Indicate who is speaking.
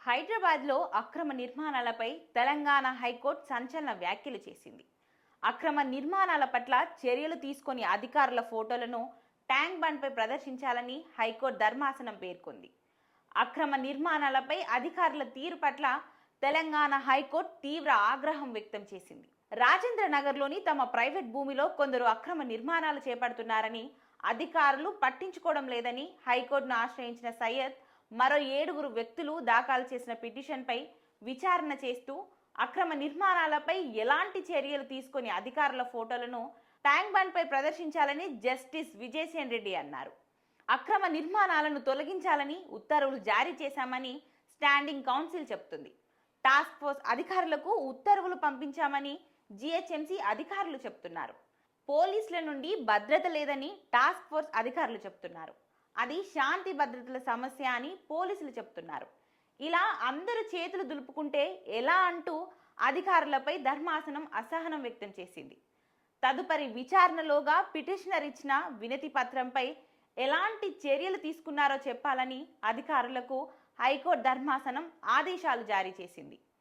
Speaker 1: హైదరాబాద్లో అక్రమ నిర్మాణాలపై తెలంగాణ హైకోర్టు సంచలన వ్యాఖ్యలు చేసింది. అక్రమ నిర్మాణాల పట్ల చర్యలు తీసుకొని అధికారుల ఫోటోలను ట్యాంక్ బండ్పై ప్రదర్శించాలని హైకోర్టు ధర్మాసనం పేర్కొంది. అక్రమ నిర్మాణాలపై అధికారుల తీరు పట్ల తెలంగాణ హైకోర్టు తీవ్ర ఆగ్రహం వ్యక్తం చేసింది. రాజేంద్ర నగర్లోని తమ ప్రైవేట్ భూమిలో కొందరు అక్రమ నిర్మాణాలు చేపడుతున్నారని, అధికారులు పట్టించుకోవడం లేదని హైకోర్టును ఆశ్రయించిన సయ్యద్ మరో 7 వ్యక్తులు దాఖలు చేసిన పిటిషన్పై విచారణ చేస్తూ అక్రమ నిర్మాణాలపై ఎలాంటి చర్యలు తీసుకొని అధికారుల ఫోటోలను ట్యాంక్ బండ్పై ప్రదర్శించాలని జస్టిస్ విజయసేన్ రెడ్డి అన్నారు. అక్రమ నిర్మాణాలను తొలగించాలని ఉత్తర్వులు జారీ చేశామని స్టాండింగ్ కౌన్సిల్ చెబుతుంది. టాస్క్ ఫోర్స్ అధికారులకు ఉత్తర్వులు పంపించామని జిహెచ్ఎంసీ అధికారులు చెబుతున్నారు. పోలీసుల నుండి భద్రత లేదని టాస్క్ ఫోర్స్ అధికారులు చెబుతున్నారు. అది శాంతి భద్రతల సమస్య అని పోలీసులు చెప్తున్నారు. ఇలా అందరూ చేతులు దులుపుకుంటే ఎలా అంటూ అధికారులపై ధర్మాసనం అసహనం వ్యక్తం చేసింది. తదుపరి విచారణలోగా పిటిషనర్ ఇచ్చిన వినతి పత్రంపై ఎలాంటి చర్యలు తీసుకున్నారో చెప్పాలని అధికారులకు హైకోర్టు ధర్మాసనం ఆదేశాలు జారీ చేసింది.